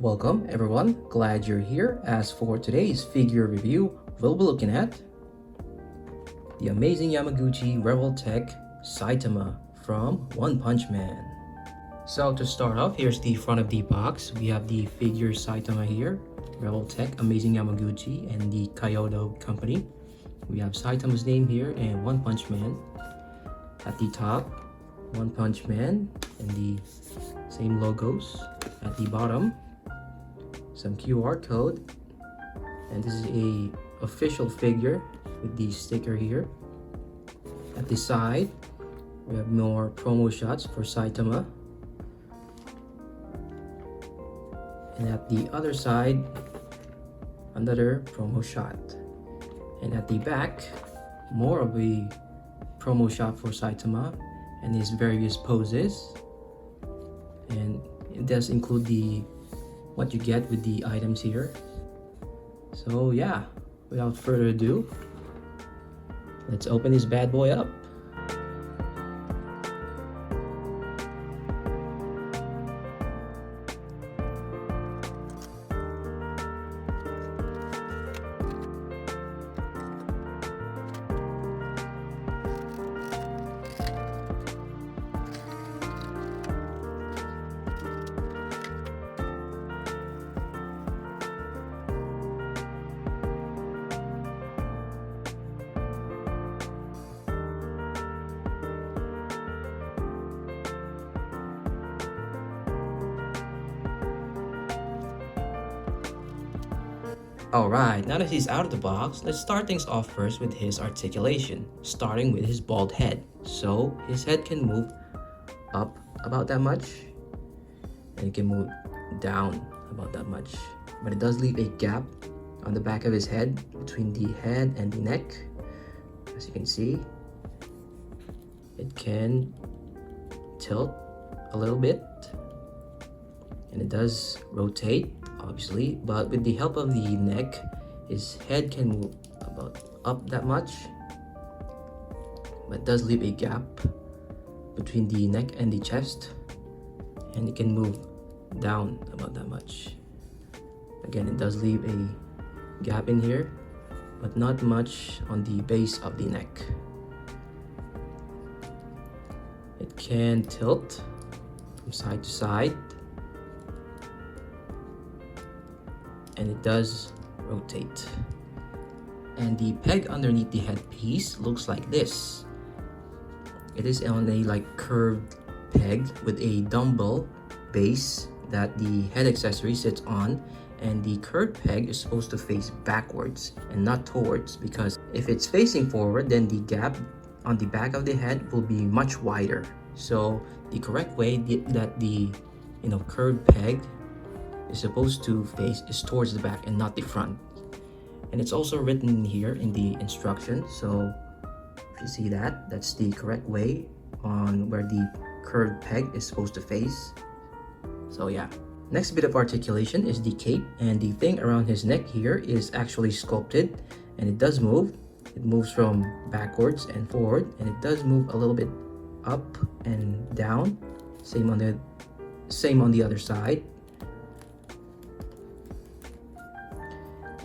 Welcome everyone, glad you're here. As for today's figure review, we'll be looking at the amazingyamaguchi Revoltech Saitama from One Punch Man. So to start off, here's the front of the box. We have the figure Saitama here, Revoltech, amazingyamaguchi, and the Kaiyodo company. We have Saitama's name here and One Punch Man. At the top, One Punch Man and the same logos. At the bottom, some QR code, and this is a official figure with the sticker here. At the side, we have more promo shots for Saitama, and at the other side, another promo shot, and at the back, more of a promo shot for Saitama and his various poses. And it does include what you get with the items here. So yeah, without further ado, let's open this bad boy up. Alright, now that he's out of the box, let's start things off first with his articulation, starting with his bald head. So his head can move up about that much, and it can move down about that much. But it does leave a gap on the back of his head between the head and the neck. As you can see, it can tilt a little bit, and it does rotate, obviously, but with the help of the neck, his head can move about up that much, but does leave a gap between the neck and the chest, and it can move down about that much. Again, it does leave a gap in here, but not much on the base of the neck. It can tilt from side to side, and it does rotate. And the peg underneath the headpiece looks like this. It is on a curved peg with a dumbbell base that the head accessory sits on, and the curved peg is supposed to face backwards and not towards, because if it's facing forward, then the gap on the back of the head will be much wider. So the correct way that the curved peg is supposed to face is towards the back and not the front. And it's also written here in the instructions, so if you see that, that's the correct way on where the curved peg is supposed to face. So yeah. Next bit of articulation is the cape, and the thing around his neck here is actually sculpted, and it does move. It moves from backwards and forward, and it does move a little bit up and down. Same on the other side.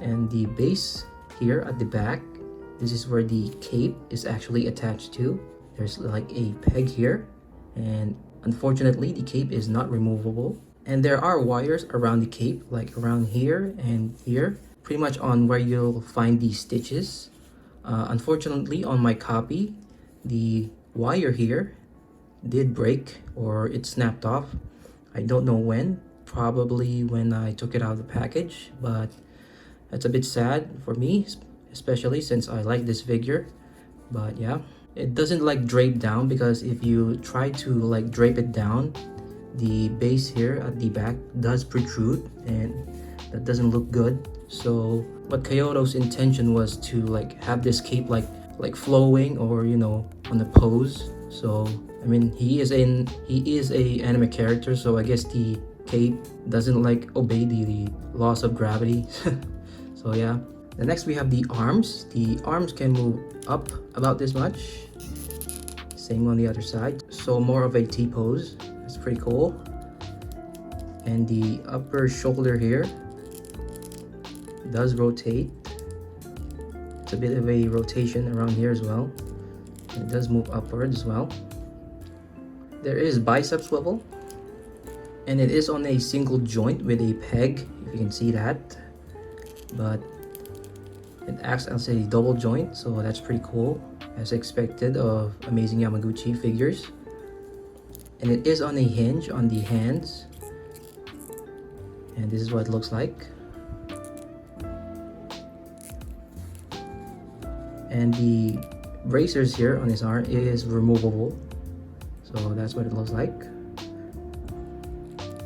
And the base here at the back, this is where the cape is actually attached to. There's like a peg here, and unfortunately the cape is not removable. And there are wires around the cape, like around here and here, pretty much on where you'll find these stitches. Unfortunately, on my copy, the wire here did break, or it snapped off. I don't know when, probably when I took it out of the package, but that's a bit sad for me, especially since I like this figure. But yeah, it doesn't drape down, because if you try to drape it down, the base here at the back does protrude, and that doesn't look good. So what Kaiyodo's intention was to have this cape like flowing, or on the pose. So I mean, he is a anime character, so I guess the cape doesn't obey the laws of gravity. So yeah. The next we have the arms. The arms can move up about this much. Same on the other side. So more of a T pose. That's pretty cool. And the upper shoulder here does rotate. It's a bit of a rotation around here as well. It does move upward as well. There is bicep swivel, and it is on a single joint with a peg, if you can see that. But it acts as a double joint, so that's pretty cool, as expected of Amazing Yamaguchi figures. And it is on a hinge on the hands, and this is what it looks like. And the bracers here on his arm is removable, so that's what it looks like.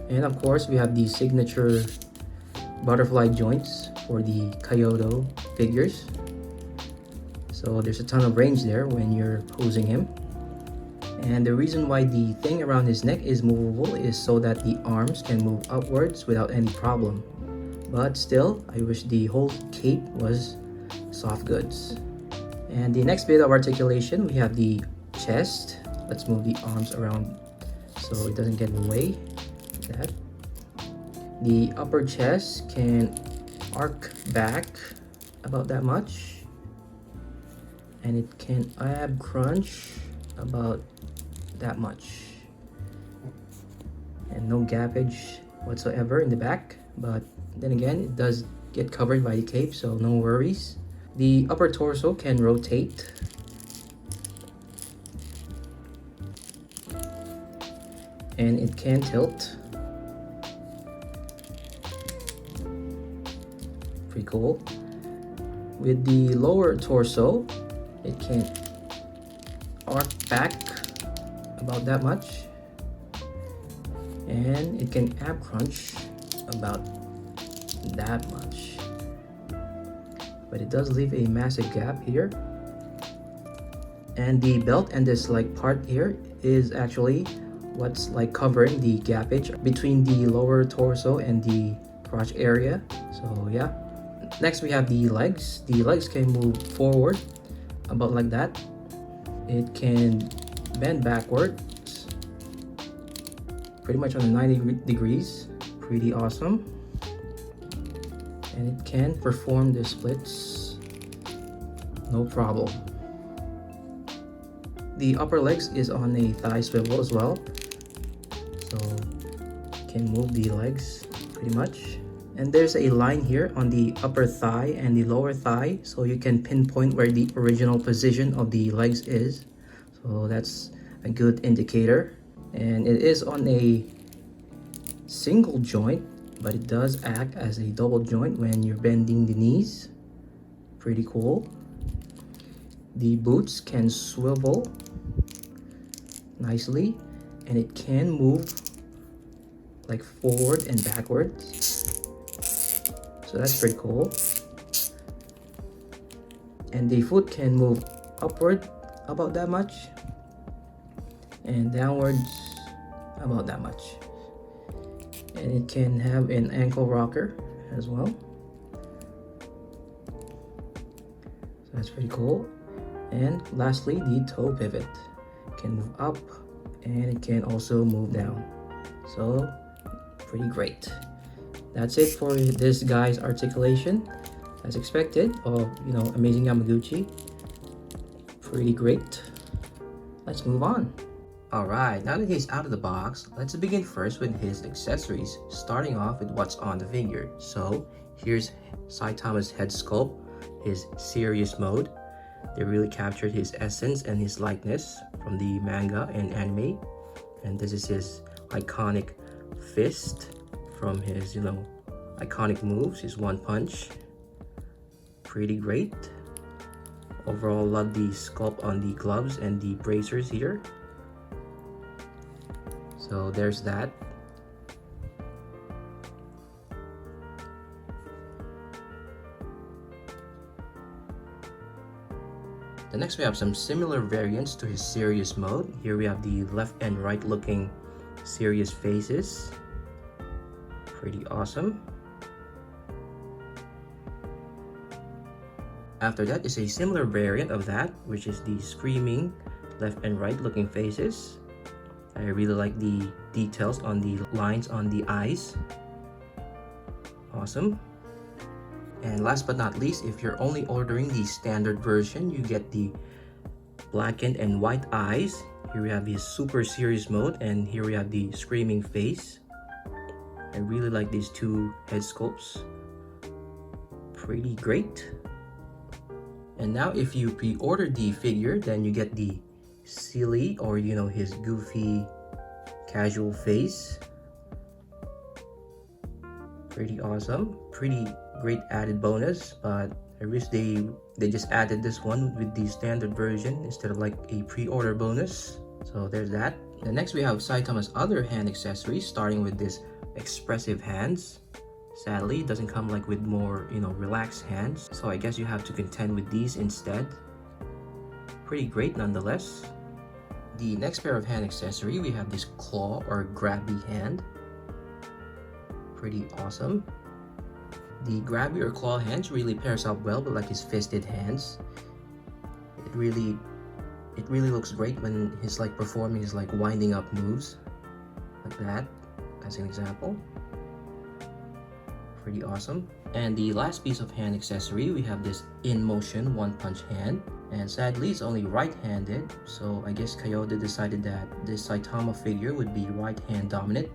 And of course we have the signature butterfly joints for the Kaiyodo figures, so there's a ton of range there when you're posing him. And the reason why the thing around his neck is movable is so that the arms can move upwards without any problem. But still, I wish the whole cape was soft goods. And the next bit of articulation, we have the chest. Let's move the arms around so it doesn't get in the way. That. The upper chest can arc back about that much, and it can ab crunch about that much, and no gappage whatsoever in the back. But then again, it does get covered by the cape, so no worries. The upper torso can rotate, and it can tilt. Pretty cool. With the lower torso, it can arc back about that much, and it can ab crunch about that much. But it does leave a massive gap here. And the belt and this like part here is actually what's like covering the gappage between the lower torso and the crotch area. So yeah. Next we have the legs. The legs can move forward about like that. It can bend backwards pretty much on 90 degrees. Pretty awesome. And it can perform the splits no problem. The upper legs is on a thigh swivel as well, so can move the legs pretty much. And there's a line here on the upper thigh and the lower thigh, so you can pinpoint where the original position of the legs is, so that's a good indicator. And it is on a single joint, but it does act as a double joint when you're bending the knees. Pretty cool. The boots can swivel nicely, and it can move like forward and backwards, so that's pretty cool. And the foot can move upward about that much and downwards about that much. And it can have an ankle rocker as well, so that's pretty cool. And lastly, the toe pivot can move up, and it can also move down, so pretty great. That's it for this guy's articulation, as expected of Amazing Yamaguchi. Pretty great. Let's move on. Alright, now that he's out of the box, let's begin first with his accessories, starting off with what's on the figure. So here's Saitama's head sculpt, his serious mode. They really captured his essence and his likeness from the manga and anime. And this is his iconic fist from his iconic moves, his one punch. Pretty great. Overall, love the sculpt on the gloves and the bracers here. So there's that. The next we have some similar variants to his serious mode. Here we have the left and right looking serious faces. Pretty awesome. After that is a similar variant of that, which is the screaming left and right looking faces. I really like the details on the lines on the eyes. Awesome. And last but not least, if you're only ordering the standard version, you get the blackened and white eyes. Here we have the super serious mode, and here we have the screaming face. I really like these two head sculpts. Pretty great. And now if you pre-order the figure, then you get the silly, or you know, his goofy casual face. Pretty awesome. Pretty great added bonus, but I wish they just added this one with the standard version instead of like a pre-order bonus. So there's that. And next we have Saitama's other hand accessories, starting with this expressive hands. Sadly, it doesn't come like with more, you know, relaxed hands, so I guess you have to contend with these instead. Pretty great nonetheless. The next pair of hand accessory, we have this claw or grabby hand. Pretty awesome. The grabby or claw hands really pairs up well with like his fisted hands. It really looks great when he's like performing his like winding up moves like that, as an example. Pretty awesome. And the last piece of hand accessory, we have this in motion one punch hand, and sadly it's only right-handed, so I guess Kaiyodo decided that this Saitama figure would be right hand dominant,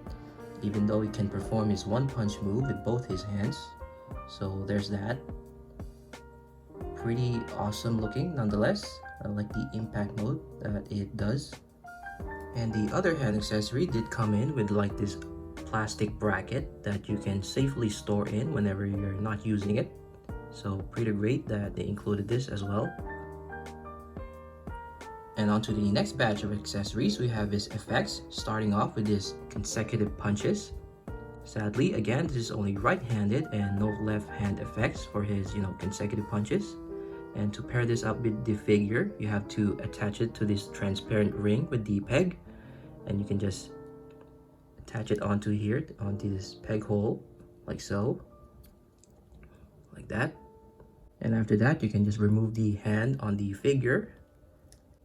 even though he can perform his one punch move with both his hands. So there's that. Pretty awesome looking nonetheless. I like the impact mode that it does. And the other hand accessory did come in with like this plastic bracket that you can safely store in whenever you're not using it. So pretty great that they included this as well. And on to the next batch of accessories, we have his effects, starting off with this consecutive punches. Sadly, again, this is only right-handed and no left-hand effects for his, you know, consecutive punches. And to pair this up with the figure, you have to attach it to this transparent ring with the peg, and you can just attach it onto here, onto this peg hole, like so, like that. And after that, you can just remove the hand on the figure,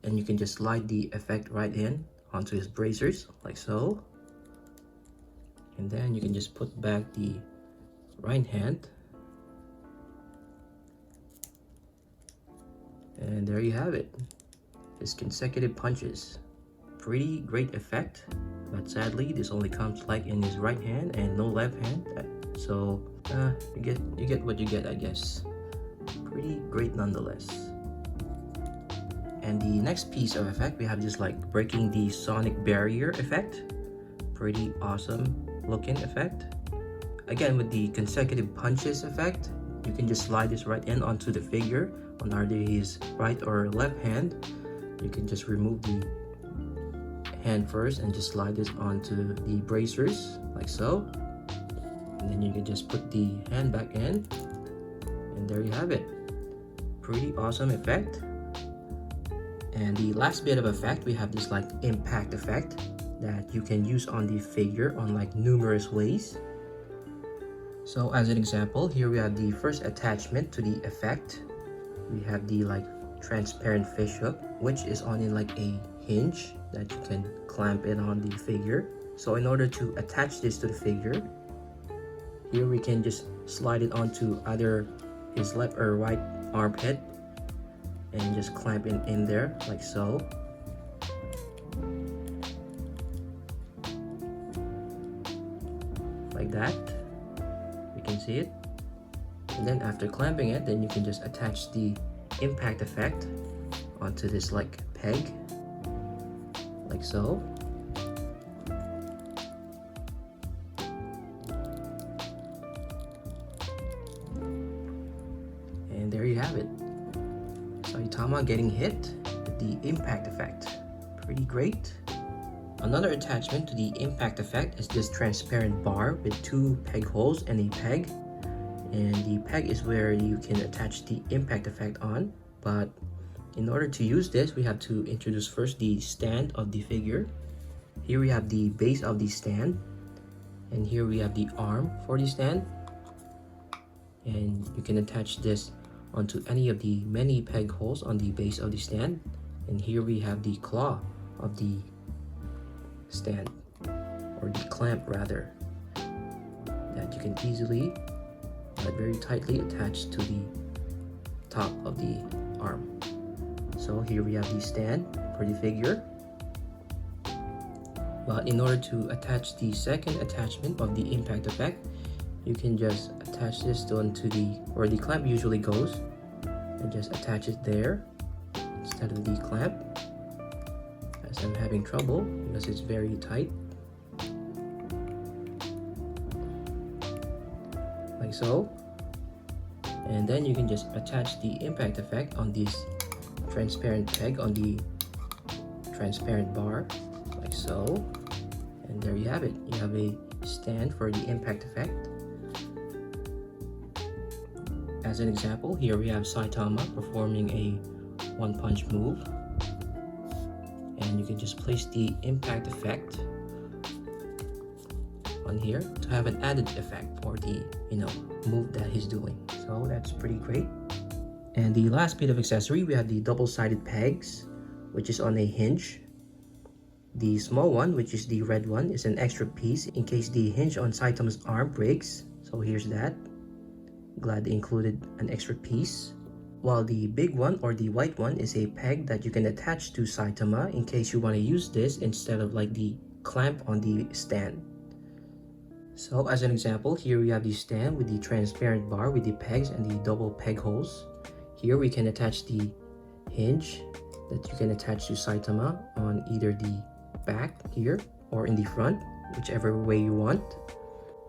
and you can just slide the effect right in onto his bracers, like so. And then you can just put back the right hand, and there you have it, his consecutive punches. Pretty great effect, but sadly this only comes like in his right hand and no left hand, so you get what you get, I guess. Pretty great nonetheless. And the next piece of effect, we have just like breaking the sonic barrier effect. Pretty awesome looking effect. Again, with the consecutive punches effect, you can just slide this right in onto the figure on either his right or left hand. You can just remove the hand first and just slide this onto the bracers, like so. And then you can just put the hand back in, and there you have it. Pretty awesome effect. And the last bit of effect, we have this like impact effect that you can use on the figure on like numerous ways. So as an example, here we have the first attachment to the effect. We have the like transparent fish hook, which is on in like a hinge that you can clamp it on the figure. So in order to attach this to the figure, here we can just slide it onto either his left or right armpit and just clamp it in there, like so. Like that. You can see it. And then after clamping it, then you can just attach the impact effect onto this like peg, like so. And there you have it. Saitama getting hit with the impact effect. Pretty great. Another attachment to the impact effect is this transparent bar with two peg holes and a peg. And the peg is where you can attach the impact effect on. But in order to use this, we have to introduce first the stand of the figure. Here we have the base of the stand, and here we have the arm for the stand. And you can attach this onto any of the many peg holes on the base of the stand. And here we have the claw of the stand, or the clamp rather, that you can easily but very tightly attach to the top of the arm. So here we have the stand for the figure. But in order to attach the second attachment of the impact effect, you can just attach this onto where the clamp usually goes, and just attach it there instead of the clamp, as I'm having trouble because it's very tight, like so. And then you can just attach the impact effect on this transparent peg on the transparent bar, like so. And there you have it. You have a stand for the impact effect. As an example, here we have Saitama performing a one punch move, and you can just place the impact effect on here to have an added effect for the move that he's doing. So that's pretty great. And the last bit of accessory, we have the double-sided pegs, which is on a hinge. The small one, which is the red one, is an extra piece in case the hinge on Saitama's arm breaks. So here's that. Glad they included an extra piece. While the big one, or the white one, is a peg that you can attach to Saitama in case you want to use this instead of like the clamp on the stand. So as an example, here we have the stand with the transparent bar with the pegs and the double peg holes. Here we can attach the hinge that you can attach to Saitama on either the back here or in the front, whichever way you want.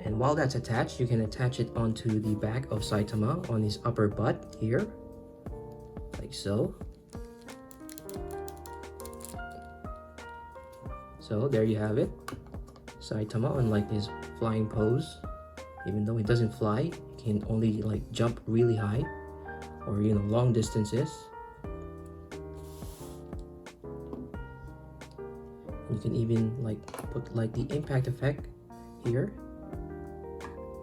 And while that's attached, you can attach it onto the back of Saitama on his upper butt here, like so. So there you have it. Saitama on like this flying pose. Even though it doesn't fly, it can only like jump really high or long distances. You can even like put like the impact effect here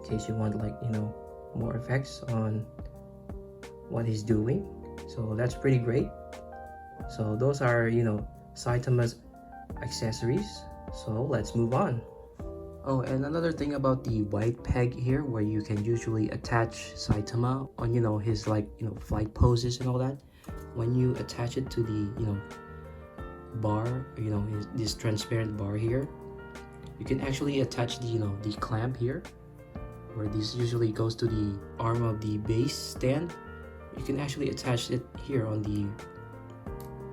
in case you want like more effects on what he's doing. So that's pretty great. So those are Saitama's accessories. So let's move on. Oh, and another thing about the white peg here, where you can usually attach Saitama on his flight poses and all that. When you attach it to the bar, this transparent bar here, you can actually attach the the clamp here, where this usually goes to the arm of the base stand. You can actually attach it here on the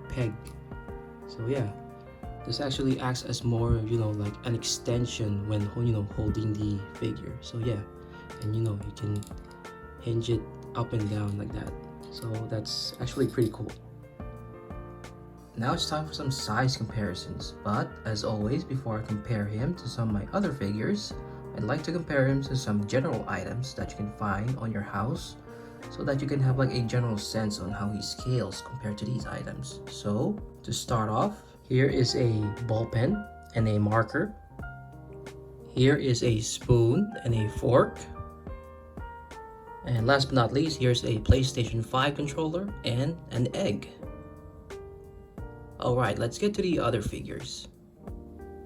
peg. So yeah, this actually acts as more like an extension when holding the figure. So yeah, and you can hinge it up and down like that. So that's actually pretty cool. Now it's time for some size comparisons, but as always, before I compare him to some of my other figures, I'd like to compare him to some general items that you can find on your house, so that you can have like a general sense on how he scales compared to these items. So to start off, here is a ball pen and a marker. Here is a spoon and a fork. And last but not least, here's a PlayStation 5 controller and an egg. Alright, let's get to the other figures.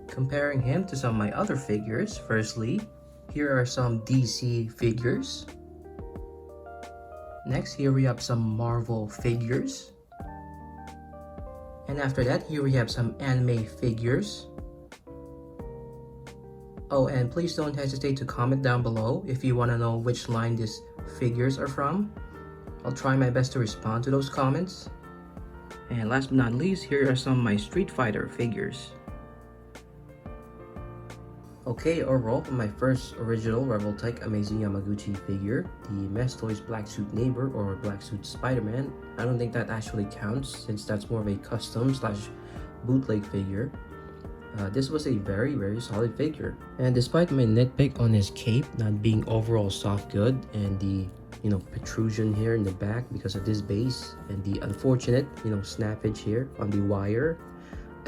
Comparing him to some of my other figures, firstly, here are some DC figures. Next, here we have some Marvel figures. And after that, here we have some anime figures. Oh, and please don't hesitate to comment down below if you want to know which line these figures are from. I'll try my best to respond to those comments. And last but not least, here are some of my Street Fighter figures. Okay, overall, for my first original Revoltech amazingyamaguchi figure, the Mess Toys Black Suit Neighbor or Black Suit Spider-Man, I don't think that actually counts since that's more of a custom / bootleg figure. This was a very solid figure. And despite my nitpick on his cape not being overall soft good and the protrusion here in the back because of this base and the unfortunate snappage here on the wire,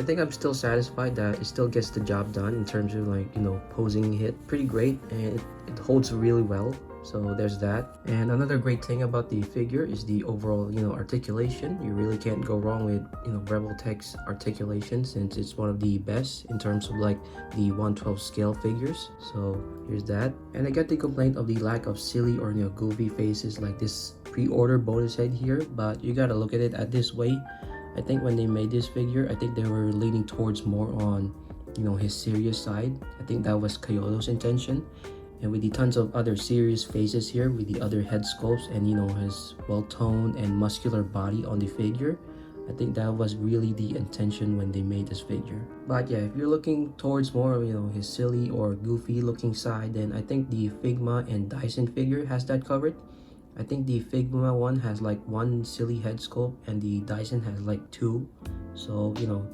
I think I'm still satisfied that it still gets the job done in terms of like, you know, posing it pretty great, and it holds really well. So there's that. And another great thing about the figure is the overall, you know, articulation. You really can't go wrong with, you know, Revoltech's articulation, since it's one of the best in terms of like the 1/12 scale figures. So here's that. And I get the complaint of the lack of silly or, you know, goofy faces like this pre-order bonus head here, but you gotta look at it at this way. I think when they made this figure, I think they were leaning towards more on, you know, his serious side. I think that was Kaiyodo's intention. And with the tons of other serious faces here, with the other head sculpts and, you know, his well-toned and muscular body on the figure, I think that was really the intention when they made this figure. But yeah, if you're looking towards more, you know, his silly or goofy looking side, then I think the Figma and Dyson figure has that covered. I think the Figma one has like one silly head sculpt and the Dyson has like two. So, you know,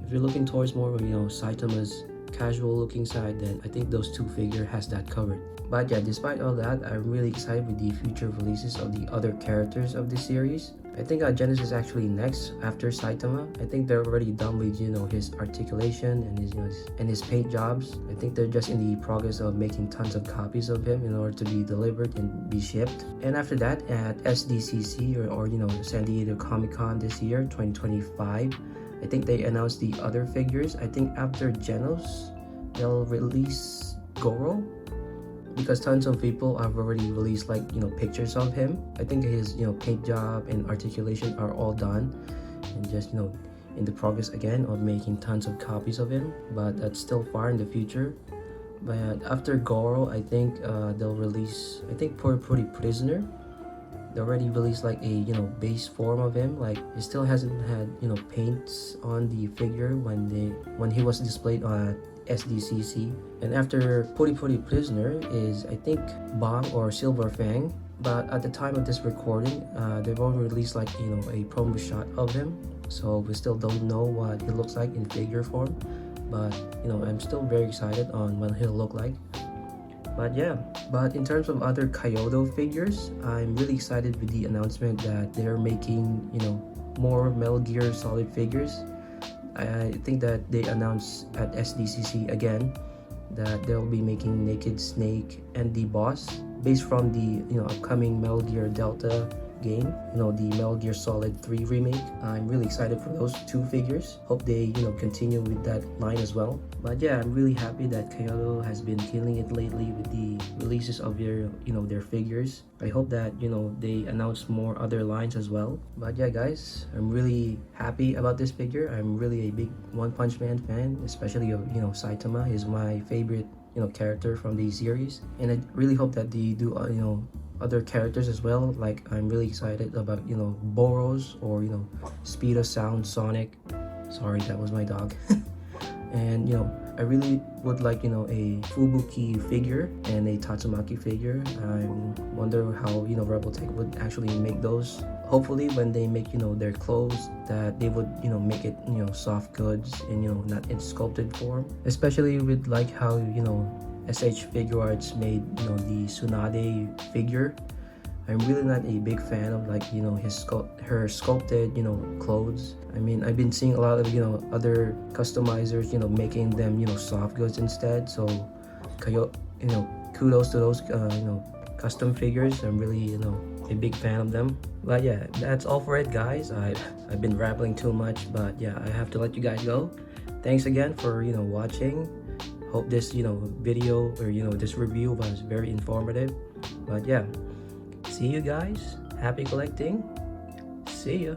if you're looking towards more, you know, Saitama's casual looking side, then I think those two figure has that covered. But yeah, despite all that, I'm really excited with the future releases of the other characters of this series. I think Genesis is actually next after Saitama. I think they're already done with, you know, his articulation and his, you know, and his paint jobs. I think they're just in the progress of making tons of copies of him in order to be delivered and be shipped. And after that, at SDCC or you know, San Diego Comic-Con this year, 2025, I think they announced the other figures. I think after Genos, they'll release Goro, because tons of people have already released like, you know, pictures of him. I think his, you know, paint job and articulation are all done and just, you know, in the progress again of making tons of copies of him, but that's still far in the future. But after Goro, I think they'll release, I think, Pretty Prisoner. They already released like a, you know, base form of him. Like, he still hasn't had, you know, paints on the figure when he was displayed on SDCC. And after Pretty Prisoner is, I think, Bomb or Silver Fang. But at the time of this recording, they've only released like, you know, a promo shot of him, so we still don't know what he looks like in figure form. But, you know, I'm still very excited on what he'll look like. But yeah, but in terms of other Kaiyodo figures, I'm really excited with the announcement that they're making, you know, more Metal Gear Solid figures. I think that they announced at SDCC again that they'll be making Naked Snake and the boss based from the, you know, upcoming Metal Gear Delta game, you know, the Metal Gear Solid 3 remake. I'm really excited for those two figures. Hope they, you know, continue with that line as well. But yeah, I'm really happy that Kaiyodo has been killing it lately with the releases of their, you know, their figures. I hope that, you know, they announce more other lines as well. But yeah, guys, I'm really happy about this figure. I'm really a big One Punch Man fan, especially of, you know, Saitama. He's my favorite, you know, character from the series, and I really hope that they do, you know, other characters as well. Like, I'm really excited about, you know, Boros or, you know, Speed of Sound Sonic. Sorry, that was my dog. And, you know, I really would like, you know, a Fubuki figure and a Tatsumaki figure. I wonder how, you know, Revoltech would actually make those. Hopefully when they make, you know, their clothes, that they would, you know, make it, you know, soft goods and, you know, not in sculpted form. Especially with like how, you know, SH Figure Arts made, you know, the Tsunade figure. I'm really not a big fan of, like, you know, her sculpted, you know, clothes. I mean, I've been seeing a lot of, you know, other customizers, you know, making them, you know, soft goods instead. So, you know, kudos to those, you know, custom figures. I'm really, you know, a big fan of them. But yeah, that's all for it, guys. I've been rambling too much, but yeah, I have to let you guys go. Thanks again for, you know, watching. Hope this, you know, video or, you know, this review was very informative. But yeah, see you guys. Happy collecting. See ya.